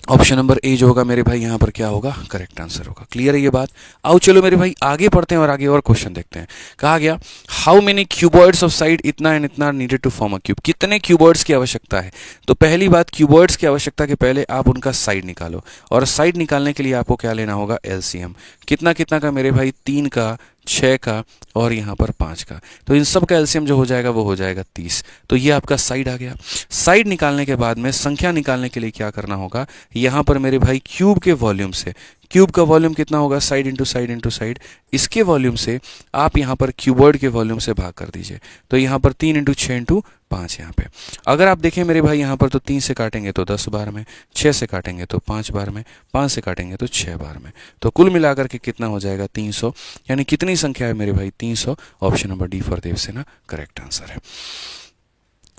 ऑप्शन नंबर ए जो होगा मेरे भाई यहाँ पर क्या होगा, करेक्ट आंसर होगा। क्लियर है ये बात। आओ चलो मेरे भाई आगे पढ़ते हैं और आगे और क्वेश्चन देखते हैं। कहा गया how many cuboids of side इतना एंड इतना needed to form a cube, कितने क्यूबॉइड्स की आवश्यकता है। तो पहली बात, क्यूबॉइड्स की आवश्यकता के पहले आप उनका साइड निकालो, और साइड निकालने के लिए आपको क्या लेना होगा, एलसीएम। कितना कितना का मेरे भाई, 3 का, 6 का और यहाँ पर 5 का। तो इन सब का एलसीएम जो हो जाएगा वो हो जाएगा 30। तो ये आपका साइड आ गया। साइड निकालने के बाद में संख्या निकालने के लिए क्या करना होगा, यहाँ पर मेरे भाई क्यूब के वॉल्यूम से, क्यूब का वॉल्यूम कितना होगा, side into side into side, इसके वॉल्यूम से आप यहाँ पर क्यूबॉइड के वॉल्यूम से भाग कर दीजिए। तो यहाँ पर 3 इंटू 6 इंटू 5 यहाँ पे। अगर आप देखें मेरे भाई यहाँ पर तो 3 से काटेंगे तो 10 बार में, 6 से काटेंगे तो 5 बार में, 5 से काटेंगे तो 6 बार में। तो कुल मिलाकर के कितना हो जाएगा, 300। यानी कितनी संख्या है मेरे भाई, 300। Option number D for Devsena correct answer है।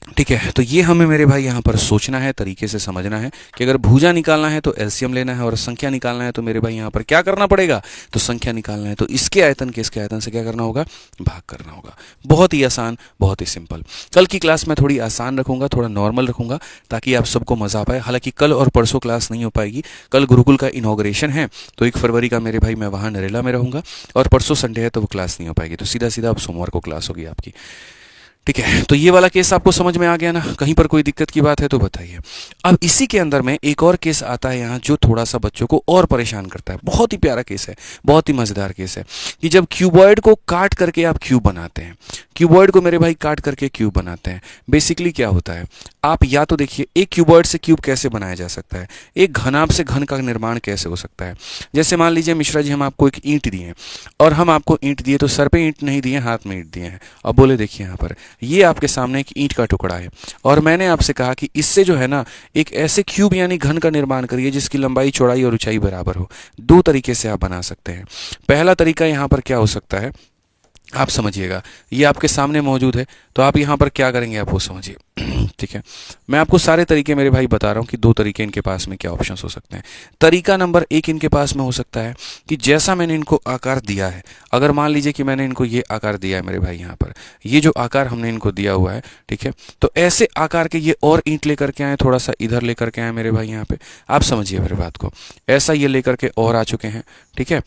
ठीक है, तो ये हमें मेरे भाई यहाँ पर सोचना है, तरीके से समझना है कि अगर भुजा निकालना है तो एलसीएम लेना है, और संख्या निकालना है तो मेरे भाई यहाँ पर क्या करना पड़ेगा, तो संख्या निकालना है तो इसके आयतन के इसके आयतन से क्या करना होगा, भाग करना होगा। बहुत ही आसान, बहुत ही सिंपल। कल की क्लास में थोड़ी आसान रखूंगा, थोड़ा नॉर्मल रखूंगा, ताकि आप सबको मजा आ पाए। हालांकि कल और परसों क्लास नहीं हो पाएगी, कल गुरुकुल का इनॉग्रेशन है, तो 1 फरवरी का मेरे भाई मैं वहाँ नरेला में रहूंगा, और परसों संडे है तो वो क्लास नहीं हो पाएगी। तो सीधा सीधा अब सोमवार को क्लास होगी आपकी। ठीक है, तो ये वाला केस आपको समझ में आ गया ना, कहीं पर कोई दिक्कत की बात है तो बताइए। अब इसी के अंदर में एक और केस आता है यहाँ, जो थोड़ा सा बच्चों को और परेशान करता है। बहुत ही प्यारा केस है, बहुत ही मजेदार केस है, कि जब क्यूबॉइड को काट करके आप क्यूब बनाते हैं, क्यूबॉइड को मेरे भाई काट करके क्यूब बनाते हैं। बेसिकली क्या होता है, आप या तो देखिए एक क्यूबॉइड से क्यूब कैसे बनाया जा सकता है, एक घनाभ से घन का निर्माण कैसे हो सकता है। जैसे मान लीजिए मिश्रा जी, हम आपको एक ईंट दिए, और हम आपको ईंट दिए तो सर पे ईंट नहीं दिए, हाथ में ईंट दिए हैं। अब बोले देखिए यहाँ पर ये आपके सामने एक ईंट का टुकड़ा है, और मैंने आपसे कहा कि इससे जो है ना एक ऐसे क्यूब यानी घन का निर्माण करिए जिसकी लंबाई, चौड़ाई और ऊंचाई बराबर हो। 2 तरीके से आप बना सकते हैं। पहला तरीका यहाँ पर क्या हो सकता है, आप समझिएगा, ये आपके सामने मौजूद है, तो आप यहाँ पर क्या करेंगे आप वो समझिए। ठीक है, मैं आपको सारे तरीके मेरे भाई बता रहा हूँ कि 2 तरीके इनके पास में क्या ऑप्शंस हो सकते हैं। तरीका नंबर 1 इनके पास में हो सकता है कि जैसा मैंने इनको आकार दिया है, अगर मान लीजिए कि मैंने इनको ये आकार दिया है मेरे भाई, यहाँ पर ये जो आकार हमने इनको दिया हुआ है, ठीक है, तो ऐसे आकार के ये और ईंट लेकर के आए, थोड़ा सा इधर लेकर के आए मेरे भाई यहाँ पे, आप समझिए मेरे बात को, ऐसा ये लेकर के और आ चुके हैं। ठीक है,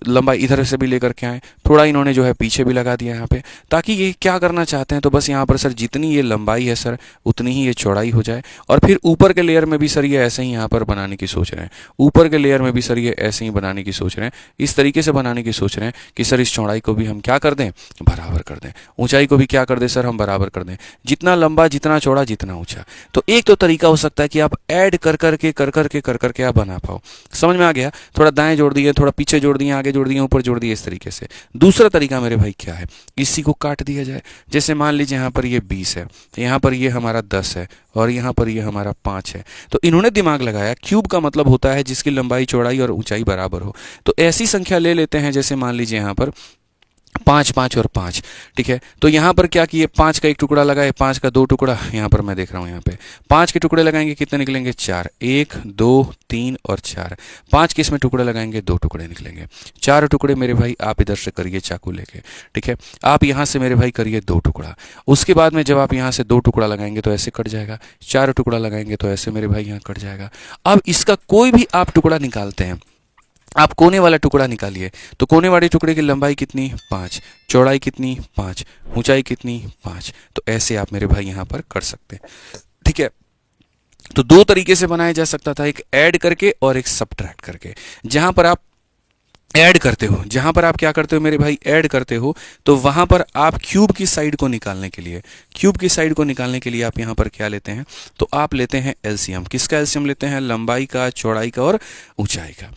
लंबाई इधर से भी लेकर के आए, थोड़ा इन्होंने जो है पीछे भी लगा दिया यहाँ पे, ताकि ये क्या करना चाहते हैं, तो बस यहाँ पर सर जितनी ये लंबाई है सर उतनी ही ये चौड़ाई हो जाए। और फिर ऊपर के लेयर में भी सर ये ऐसे ही यहाँ पर बनाने की सोच रहे हैं, ऊपर के लेयर में भी सर ये ऐसे ही बनाने की सोच रहे हैं, इस तरीके से बनाने की सोच रहे हैं कि सर इस चौड़ाई को भी हम क्या कर दें, बराबर कर दें, ऊंचाई को भी क्या कर दें सर, हम बराबर कर दें, जितना लंबा जितना चौड़ा जितना ऊंचा। तो एक तो तरीका हो सकता है कि आप ऐड कर करके आप बना पाओ। समझ में आ गया, थोड़ा दाएं जोड़ दिए, थोड़ा पीछे जोड़ दिए, आगे जोड़ दिए, ऊपर जोड़ दिए, इस तरीके से। दूसरा तरीका मेरे भाई क्या है, इसी को काट दिया जाए। जैसे मान लीजिए यहाँ पर ये 20 है, यहाँ पर ये हमारा 10 है, और यहाँ पर ये हमारा 5 है। तो इन्होंने दिमाग लगाया, क्यूब का मतलब होता है जिसकी लंबाई, चौड़ाई और ऊंचाई बराबर हो। तो ऐसी संख्या ले लेते हैं, जैसे मान लीजिए यहाँ पर 5, 5 और 5। ठीक है, तो यहाँ पर क्या किए, 5 का एक टुकड़ा लगाए, 5 का 2 टुकड़ा, यहाँ पर मैं देख रहा हूँ यहाँ पे 5 के टुकड़े लगाएंगे, कितने निकलेंगे, 4, 1 2 3 और 4। 5 के इसमें टुकड़े लगाएंगे, 2 टुकड़े निकलेंगे। 4 टुकड़े मेरे भाई आप इधर से करिए चाकू लेके। ठीक है, आप यहाँ से मेरे भाई करिए 2 टुकड़ा। उसके बाद में जब आप यहाँ से 2 टुकड़ा लगाएंगे तो ऐसे कट जाएगा, 4 टुकड़ा लगाएंगे तो ऐसे मेरे भाई यहाँ कट जाएगा। अब इसका कोई भी आप टुकड़ा निकालते हैं, आप कोने वाला टुकड़ा निकालिए, तो कोने वाले टुकड़े की लंबाई कितनी, 5, चौड़ाई कितनी, 5, ऊंचाई कितनी, 5। तो ऐसे आप मेरे भाई यहाँ पर कर सकते हैं। ठीक है, तो 2 तरीके से बनाया जा सकता था, एक ऐड करके और एक सब्ट्रैक्ट करके। जहां पर आप ऐड करते हो, जहां पर आप क्या करते हो मेरे भाई, ऐड करते हो, तो वहां पर आप क्यूब की साइड को निकालने के लिए, क्यूब की साइड को निकालने के लिए आप यहां पर क्या लेते हैं, तो आप लेते हैं एलसीएम। किसका एलसीएम लेते हैं, लंबाई का, चौड़ाई का और ऊंचाई का।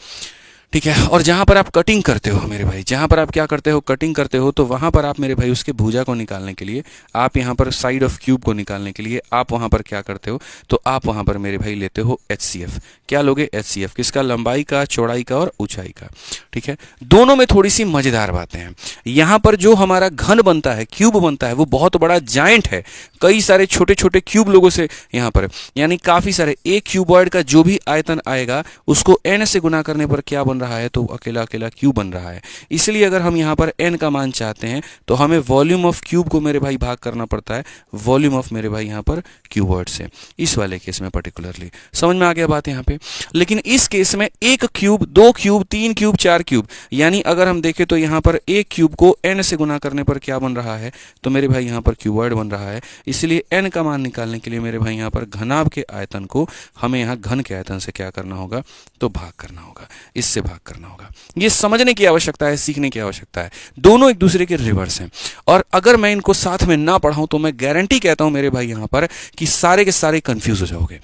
ठीक है। और जहां पर आप कटिंग करते हो मेरे भाई, जहां पर आप क्या करते हो, कटिंग करते हो, तो वहां पर आप मेरे भाई उसके भुजा को निकालने के लिए, आप यहां पर साइड ऑफ क्यूब को निकालने के लिए आप वहां पर क्या करते हो, तो आप वहां पर मेरे भाई लेते हो HCF। क्या लोगे? HCF। किसका? लंबाई का, चौड़ाई का और ऊंचाई का। ठीक है। दोनों में थोड़ी सी मजेदार बातें हैं। यहां पर जो हमारा घन बनता है, क्यूब बनता है, वो बहुत बड़ा जायंट है, कई सारे छोटे छोटे क्यूब लोगों से यहां पर, यानी काफी सारे। एक क्यूबॉइड का जो भी आयतन आएगा उसको n से गुना करने पर क्या बन रहा है, तो अकेला अकेला क्यूब बन रहा है। इसलिए अगर हम यहां पर n का मान चाहते हैं तो हमें वॉल्यूम ऑफ क्यूब को मेरे भाई भाग करना पड़ता है वॉल्यूम ऑफ मेरे भाई यहां पर क्यूबॉइड से, इस वाले केस में पर्टिकुलरली। समझ में आ गया बात यहां पे? लेकिन इस केस में एक क्यूब, दो क्यूब, तीन क्यूब, चार क्यूब, यानी अगर हम देखें तो यहां पर एक क्यूब को n से गुना करने पर क्या बन रहा है, तो मेरे भाई यहां पर क्यूबॉइड बन रहा है। इसलिए n का मान निकालने के लिए मेरे भाई यहां पर घनाभ के आयतन को हमें यहां घन के आयतन से क्या करना होगा, तो भाग करना होगा, इससे भाग करना होगा। ये समझने की आवश्यकता है, सीखने की आवश्यकता है। दोनों एक दूसरे के रिवर्स हैं, और अगर मैं इनको साथ में ना पढ़ाऊं तो मैं गारंटी कहता हूं मेरे भाई यहां पर कि सारे के सारे कंफ्यूज हो जाओगे।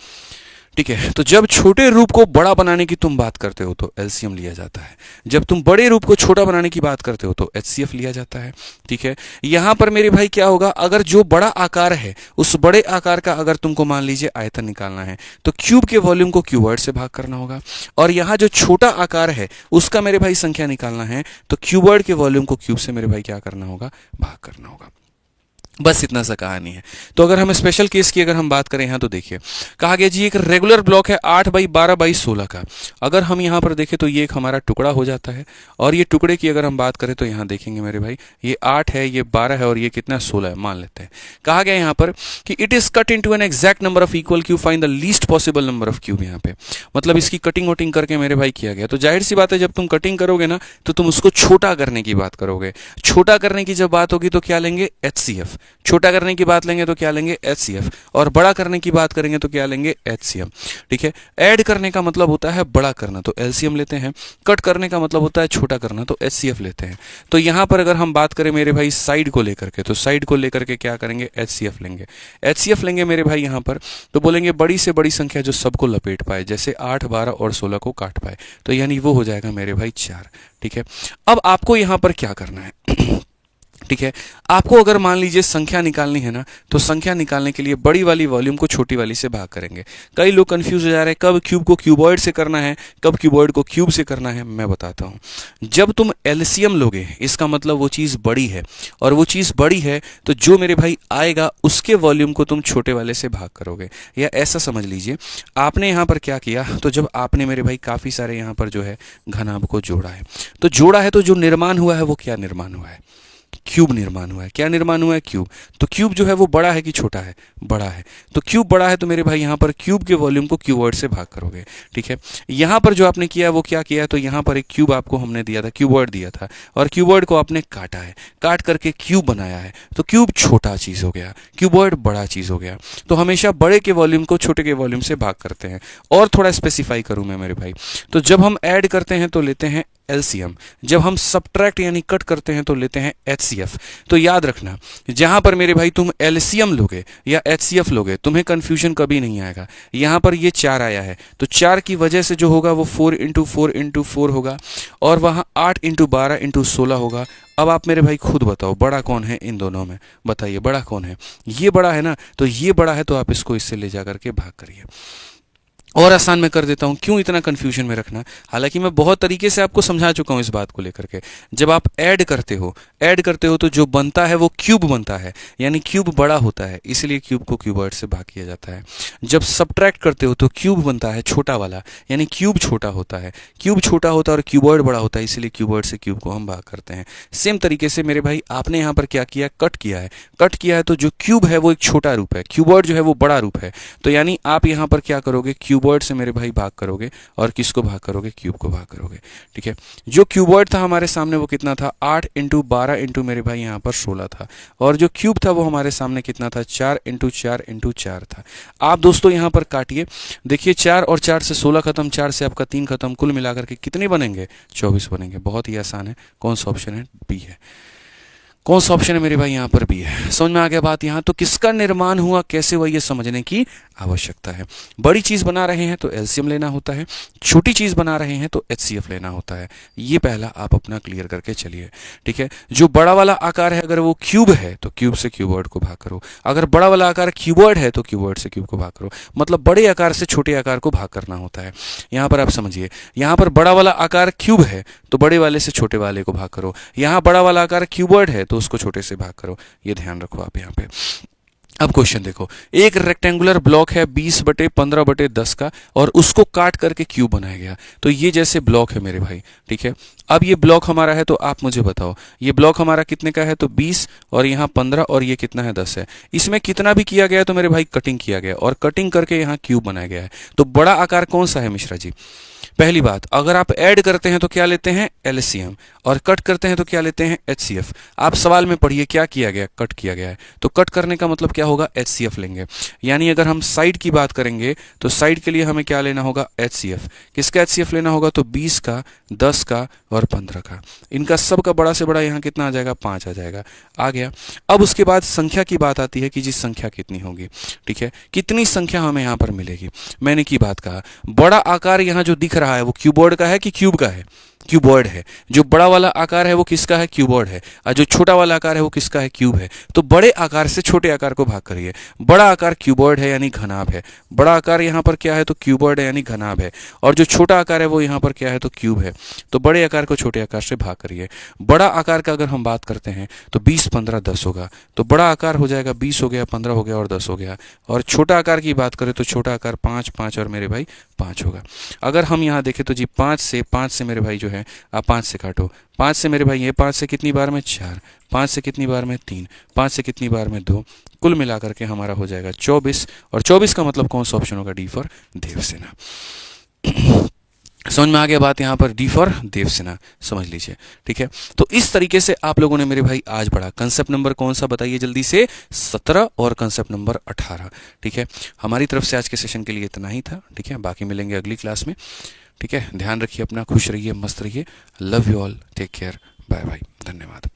ठीक है। तो जब छोटे रूप को बड़ा बनाने की तुम बात करते हो तो LCM लिया जाता है, जब तुम बड़े रूप को छोटा बनाने की बात करते हो तो HCF लिया जाता है। ठीक है। यहां पर मेरे भाई क्या होगा, अगर जो बड़ा आकार है उस बड़े आकार का अगर तुमको मान लीजिए आयतन निकालना है तो क्यूब के वॉल्यूम को क्यूबॉइड से भाग करना होगा, और यहां जो छोटा आकार है उसका मेरे भाई संख्या निकालना है तो क्यूबॉइड के वॉल्यूम को क्यूब से मेरे भाई क्या करना होगा, भाग करना होगा। बस इतना सा कहानी है। तो अगर हम स्पेशल केस की अगर हम बात करें यहाँ, तो देखिए कहा गया जी एक रेगुलर ब्लॉक है 8/12/16 का। अगर हम यहाँ पर देखें तो ये एक हमारा टुकड़ा हो जाता है, और ये टुकड़े की अगर हम बात करें तो यहाँ देखेंगे मेरे भाई ये 8 है, ये 12 है, और ये कितना 16 है मान लेते हैं। कहा गया यहाँ पर कि it is cut into an exact number of equal cube, find the least possible number of cube. यहाँ पे मतलब इसकी कटिंग वटिंग करके मेरे भाई किया गया। तो जाहिर सी बात है जब तुम कटिंग करोगे ना तो तुम उसको छोटा करने की बात करोगे। छोटा करने की जब बात होगी तो क्या लेंगे, HCF। छोटा करने की बात लेंगे तो क्या लेंगे, HCF। और बड़ा करने की बात करेंगे तो क्या लेंगे, HCM। ठीक है। ऐड करने का मतलब होता है बड़ा करना, तो LCM लेते हैं। कट करने का मतलब होता है छोटा करना, तो HCF लेते हैं। तो यहां पर अगर हम बात करें मेरे भाई साइड को लेकर के, तो साइड को लेकर के क्या करेंगे, HCF लेंगे। HCF लेंगे मेरे भाई यहां पर, तो बोलेंगे बड़ी से बड़ी संख्या जो सबको लपेट पाए, जैसे 8, 12 और 16 को काट पाए, तो यानी वो हो जाएगा मेरे भाई 4। ठीक है। अब आपको यहां पर क्या करना है ठीक है। आपको अगर मान लीजिए संख्या निकालनी है ना, तो संख्या निकालने के लिए बड़ी वाली वॉल्यूम को छोटी वाली से भाग करेंगे। कई लोग कंफ्यूज हो जा रहे हैं कब क्यूब को क्यूबॉइड से करना है, कब क्यूबॉइड को क्यूब से करना है। मैं बताता हूं, जब तुम LCM लोगे इसका मतलब वो चीज बड़ी है, और वो चीज बड़ी है तो जो मेरे भाई आएगा उसके वॉल्यूम को तुम छोटे वाले से भाग करोगे। या ऐसा समझ लीजिए आपने यहां पर क्या किया, तो जब आपने मेरे भाई काफी सारे यहां पर जो है घनाभ को जोड़ा है, तो जोड़ा है तो जो निर्माण हुआ है वो क्या निर्माण हुआ है, क्यूब निर्माण हुआ है। क्या निर्माण हुआ है, क्यूब। तो क्यूब जो है वो बड़ा है कि छोटा है, बड़ा है। तो क्यूब बड़ा है तो मेरे भाई यहां पर क्यूब के वॉल्यूम को क्यूबॉइड से भाग करोगे। ठीक है। यहां पर जो आपने किया वो क्या किया, तो यहां पर एक क्यूब आपको हमने दिया था, क्यूबॉइड दिया था, और क्यूबॉइड को आपने काटा है, काट करके क्यूब बनाया है, तो क्यूब छोटा चीज हो गया, क्यूबॉइड बड़ा चीज हो गया। तो हमेशा बड़े के वॉल्यूम को छोटे के वॉल्यूम से भाग करते हैं। और थोड़ा स्पेसिफाई करूं मैं मेरे भाई, तो जब हम ऐड करते हैं तो लेते हैं LCM, जब हम सब्ट्रैक्ट यानी कट करते हैं तो लेते हैं HCF। तो याद रखना जहां पर मेरे भाई तुम LCM लोगे या HCF लोगे तुम्हें कंफ्यूजन कभी नहीं आएगा। यहां पर ये 4 आया है तो 4 की वजह से जो होगा वो 4 × 4 × 4 होगा, और वहां 8 × 12 × 16 होगा। अब आप मेरे भाई खुद बताओ बड़ा कौन है इन दोनों में, बताइए बड़ा कौन है। ये बड़ा है ना, तो ये बड़ा है तो आप इसको इससे ले जा करके भाग करिए। और आसान मैं कर देता हूं, क्यों इतना कंफ्यूजन में रखना। हालांकि मैं बहुत तरीके से आपको समझा चुका हूं इस बात को लेकर के। जब आप ऐड करते हो तो जो बनता है वो क्यूब बनता है, यानी क्यूब बड़ा होता है, इसलिए क्यूब को क्यूबॉइड से भाग किया जाता है। जब सब्ट्रैक्ट करते हो तो क्यूब बनता है छोटा वाला, यानी क्यूब छोटा होता है, क्यूब छोटा होता है और क्यूबॉइड बड़ा होता है, इसलिए क्यूबॉइड से क्यूब को हम भाग करते हैं। सेम तरीके से मेरे भाई आपने यहाँ पर क्या किया, कट किया है। कट किया है तो जो क्यूब है वो एक छोटा रूप है, क्यूबॉइड जो है वो बड़ा रूप है। तो यानी आप यहाँ पर क्या करोगे, क्यूबॉइड से मेरे भाई भाग करोगे, और किसको भाग करोगे, क्यूब को भाग करोगे। ठीक है। जो क्यूबॉइड था हमारे सामने वो कितना था, 8 × 12 × मेरे भाई यहाँ पर 16 था, और जो क्यूब था वो हमारे सामने कितना था, 4 × 4 × 4 था। आप दोस्तों यहाँ पर काटिए, देखिए 4 और 4 से 16 खत्म, 4 से आपका 3 खत्म, कुल मिलाकर के कितने बनेंगे, 24 बनेंगे। बहुत ही आसान है। कौन सा ऑप्शन है, बी है। कौन सा ऑप्शन है मेरे भाई, यहाँ पर भी है। समझ में आ गया बात। यहाँ तो किसका निर्माण हुआ, कैसे हुआ, ये समझने की आवश्यकता है। बड़ी चीज़ बना रहे हैं तो एलसीएम लेना होता है, छोटी चीज़ बना रहे हैं तो एचसीएफ लेना होता है। ये पहला आप अपना क्लियर करके चलिए, ठीक है। जो बड़ा वाला आकार है अगर वो क्यूब है तो क्यूब से क्यूबॉइड को भाग करो, अगर बड़ा वाला आकार क्यूबॉइड है तो क्यूबॉइड से क्यूब को भाग करो, मतलब बड़े आकार से छोटे आकार को भाग करना होता है। यहाँ पर आप समझिए, यहाँ पर बड़ा वाला आकार क्यूब है तो बड़े वाले से छोटे वाले को भाग करो, यहाँ बड़ा वाला आकार क्यूबॉइड है तो उसको छोटे से भाग करो। ये ध्यान रखो आप यहाँ पे। अब क्वेश्चन देखो, एक रेक्टेंगुलर ब्लॉक है 20/15/10 का और उसको काट करके क्यूब बनाया गया। तो ये जैसे ब्लॉक है मेरे भाई, ठीक है। अब ये ब्लॉक हमारा है तो आप मुझे बताओ ये ब्लॉक हमारा कितने का है, तो 20 और यहाँ 15 और ये कितना है 10 है। इसमें कितना भी किया गया है तो मेरे भाई कटिंग किया गया और कटिंग करके यहाँ क्यूब बनाया गया है। तो बड़ा आकार कौन सा है मिश्रा जी? पहली बात, अगर आप ऐड करते हैं तो क्या लेते हैं, एलसीएम, और कट करते हैं तो क्या लेते हैं, एचसीएफ। आप सवाल में पढ़िए क्या किया गया, कट किया गया है, तो कट करने का मतलब क्या होगा, एचसीएफ लेंगे। यानी अगर हम साइड की बात करेंगे तो साइड के लिए हमें क्या लेना होगा, एचसीएफ। किसका एचसीएफ लेना होगा, तो 20 का, 10 का और 15 का। इनका सबका बड़ा से बड़ा यहाँ कितना आ जाएगा, 5 आ जाएगा, आ गया। अब उसके बाद संख्या की बात आती है कि जी संख्या कितनी होगी, ठीक है, कितनी संख्या हमें यहाँ पर मिलेगी। मैंने की बात कहा, बड़ा आकार यहाँ जो दिख रहा है वो क्यूबॉइड का है कि क्यूब का है, क्यूबॉइड है। जो बड़ा वाला आकार है वो किसका है, क्यूबॉइड है, और जो छोटा वाला आकार है वो किसका है, क्यूब है। तो बड़े आकार से छोटे आकार को भाग करिए। बड़ा आकार क्यूबॉइड है यानी घनाभ है, बड़ा आकार यहाँ पर क्या है, तो क्यूबॉइड है यानी घनाभ है, और जो छोटा आकार है वो यहाँ पर क्या है, तो क्यूब है। तो बड़े आकार को छोटे आकार से भाग करिए। बड़ा आकार का अगर हम बात करते हैं तो 20, 15, 10 होगा, तो बड़ा आकार हो जाएगा 20 हो गया, 15 हो गया और 10 हो गया। और छोटा आकार की बात करें तो छोटा आकार 5, 5 और मेरे भाई 5 होगा। अगर हम यहाँ देखें तो जी 5 से मेरे भाई जो है आप 5 से काटो, 5 से मेरे भाई ये 5 से कितनी बार में 4, 5 से कितनी बार में 3, 5 से कितनी बार में 2, कुल मिलाकर के हमारा हो जाएगा 24। और 24 का मतलब कौन सा ऑप्शन होगा, डी फॉर देवसेना। समझ में आ गया बात, यहाँ पर डी फॉर देवसेना समझ लीजिए, ठीक है। तो इस तरीके से आप लोगों ने मेरे भाई आज पढ़ा। कंसेप्ट नंबर कौन सा बताइए जल्दी से, 17 और कंसेप्ट नंबर 18, ठीक है। हमारी तरफ से आज के सेशन के लिए इतना ही था, ठीक है। बाकी मिलेंगे अगली क्लास में, ठीक है। ध्यान रखिए अपना, खुश रहिए, मस्त रहिए। Love you all, take care, bye bye, धन्यवाद।